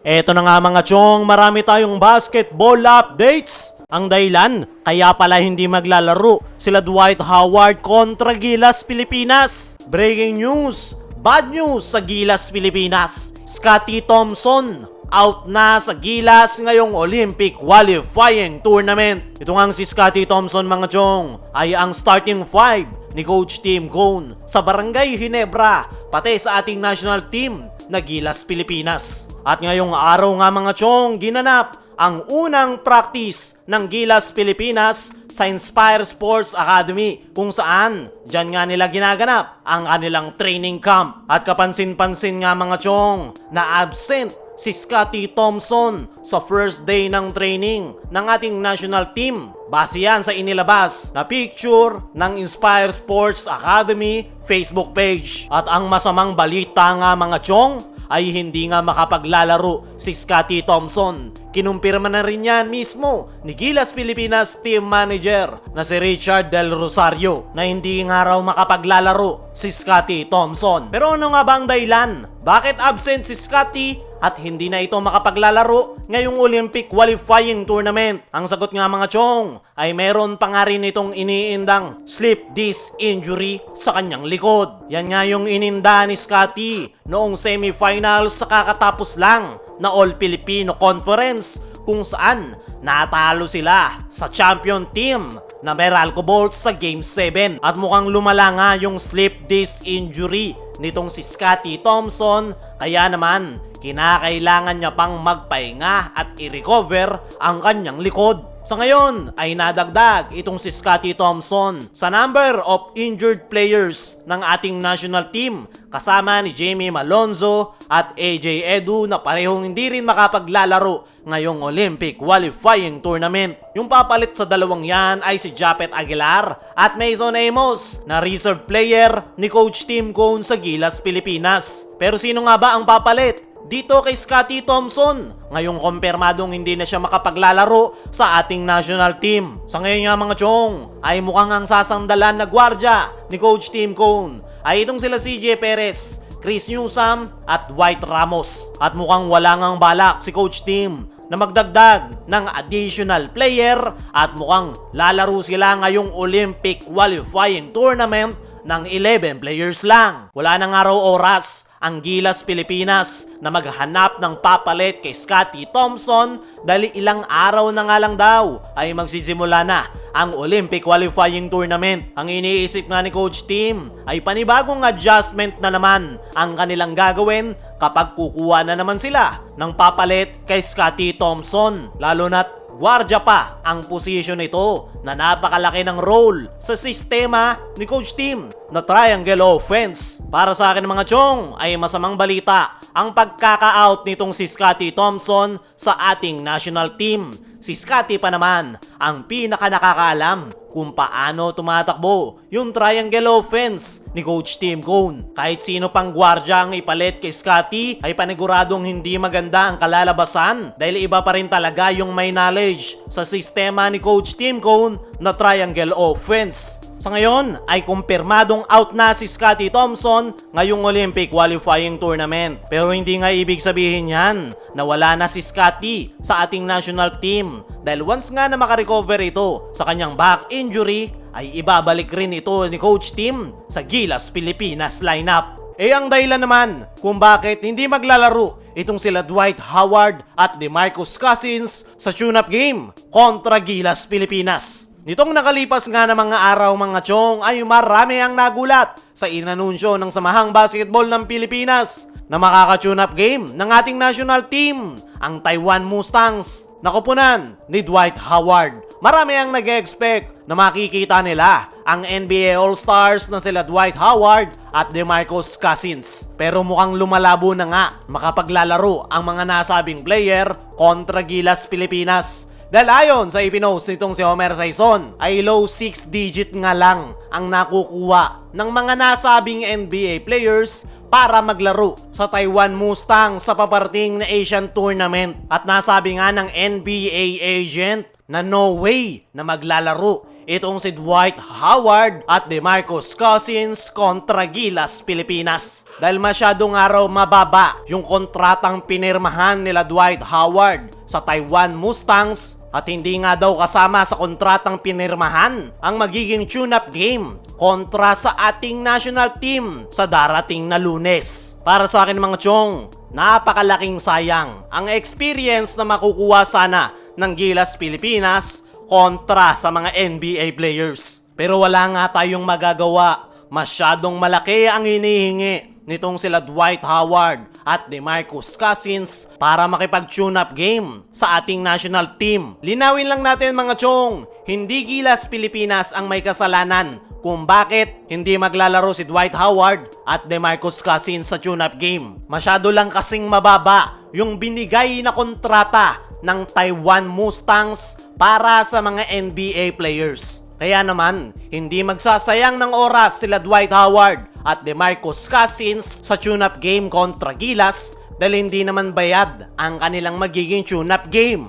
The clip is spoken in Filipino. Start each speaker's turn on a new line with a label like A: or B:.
A: Eto na nga mga chong, marami tayong basketball updates. Ang dahilan, kaya pala hindi maglalaro sila Dwight Howard kontra Gilas Pilipinas. Breaking news, bad news sa Gilas Pilipinas. Scottie Thompson, out na sa Gilas ngayong Olympic Qualifying Tournament. Ito ngang si Scottie Thompson mga chong, ay ang starting five ni Coach Tim Cone sa Barangay Ginebra, pati sa ating national team na Gilas Pilipinas. At ngayong araw nga mga chong, ginanap ang unang practice ng Gilas Pilipinas sa Inspire Sports Academy, kung saan dyan nga nila ginaganap ang kanilang training camp. At kapansin-pansin nga mga chong na absent si Scottie Thompson sa first day ng training ng ating national team. Base yan sa inilabas na picture ng Inspire Sports Academy Facebook page. At ang masamang balita nga mga chong, ay hindi nga makapaglalaro si Scottie Thompson. Kinumpirma na rin yan mismo ni Gilas Pilipinas team manager na si Richard Del Rosario na hindi nga raw makapaglalaro si Scottie Thompson. Pero ano nga ba ang dahilan? Bakit absent si Scottie at hindi na ito makapaglalaro ngayong Olympic Qualifying Tournament? Ang sagot nga mga chong ay meron pa nga rin itong iniindang slip disc injury sa kanyang likod. Yan nga yung ininda ni Scottie noong semifinals sa kakatapos lang na All-Filipino Conference, kung saan natalo sila sa champion team na Meralco Bolts sa Game 7. At mukhang lumala nga yung slip disc injury nitong si Scottie Thompson, kaya naman kinakailangan niya pang magpahinga at i-recover ang kanyang likod. Sa ngayon ay nadagdag itong si Scottie Thompson sa number of injured players ng ating national team, kasama ni Jamie Malonzo at AJ Edu na parehong hindi rin makapaglalaro ngayong Olympic Qualifying Tournament. Yung papalit sa dalawang yan ay si Japet Aguilar at Mason Amos na reserve player ni Coach Tim Cone sa Gilas Pilipinas. Pero sino nga ba ang papalit dito kay Scottie Thompson ngayong kumpirmadong hindi na siya makapaglalaro sa ating national team? Sa ngayon nga mga chong ay mukhang ang sasandalan na gwardya ni Coach Tim Cone ay itong sila CJ Perez, Chris Newsome at Dwight Ramos. At mukhang wala ngang balak si Coach Tim na magdagdag ng additional player at mukhang lalaro sila ngayong Olympic Qualifying Tournament ng 11 players lang. Wala na nga raw oras ang Gilas Pilipinas na maghanap ng papalit kay Scottie Thompson dahil ilang araw na nga lang daw ay magsisimula na ang Olympic Qualifying Tournament. Ang iniisip nga ni Coach Tim ay panibagong adjustment na naman ang kanilang gagawin kapag kukuha na naman sila ng papalit kay Scottie Thompson, lalo na't gwardya pa ang posisyon nito na napakalaki ng role sa sistema ni Coach Tim na triangle offense. Para sa akin mga chong ay masamang balita ang pagkaka-out nitong si Scottie Thompson sa ating national team. Si Scottie pa naman ang pinaka nakakaalam kung paano tumatakbo yung triangle offense ni Coach Tim Cone. Kahit sino pang gwardya ang ipalit kay Scottie ay paniguradong hindi maganda ang kalalabasan dahil iba pa rin talaga yung may knowledge sa sistema ni Coach Tim Cone na triangle offense. Sa ngayon ay kumpirmadong out na si Scottie Thompson ngayong Olympic Qualifying Tournament. Pero hindi nga ibig sabihin yan na wala na si Scottie sa ating national team dahil once nga na makarecover ito sa kanyang back injury ay ibabalik rin ito ni Coach Tim sa Gilas Pilipinas lineup. Ang dahilan naman kung bakit hindi maglalaro itong sila Dwight Howard at DeMarcus Cousins sa tune-up game kontra Gilas Pilipinas. Nitong nakalipas nga na mga araw mga chong ay marami ang nagulat sa inanunsyo ng Samahang Basketball ng Pilipinas na makaka-tune up game ng ating national team, ang Taiwan Mustangs, na kupunan ni Dwight Howard. Marami ang nag-expect na makikita nila ang NBA All-Stars na sila Dwight Howard at DeMarcus Cousins. Pero mukhang lumalabo na nga makapaglalaro ang mga nasabing player kontra Gilas Pilipinas. Dahil ayon sa ipinost nitong si Homer Saison ay low 6 digit nga lang ang nakukuha ng mga nasabing NBA players para maglaro sa Taiwan Mustang sa paparting na Asian Tournament. At nasabi nga ng NBA agent na no way na maglalaro itong si Dwight Howard at DeMarcus Cousins kontra Gilas Pilipinas. Dahil masyadong araw mababa yung kontratang pinirmahan nila Dwight Howard sa Taiwan Mustangs at hindi nga daw kasama sa kontratang pinirmahan ang magiging tune-up game kontra sa ating national team sa darating na Lunes. Para sa akin mga chong, napakalaking sayang ang experience na makukuha sana ng Gilas Pilipinas kontra sa mga NBA players. Pero wala nga tayong magagawa. Masyadong malaki ang hinihingi nitong sila Dwight Howard at DeMarcus Cousins para makipag-tune up game sa ating national team. Linawin lang natin mga chong, hindi Gilas Pilipinas ang may kasalanan kung bakit hindi maglalaro si Dwight Howard at DeMarcus Cousins sa tune-up game. Masyado lang kasing mababa yung binigay na kontrata ng Taiwan Mustangs para sa mga NBA players. Kaya naman, hindi magsasayang ng oras sila Dwight Howard at DeMarcus Cousins sa tune-up game kontra Gilas dahil hindi naman bayad ang kanilang magiging tune-up game.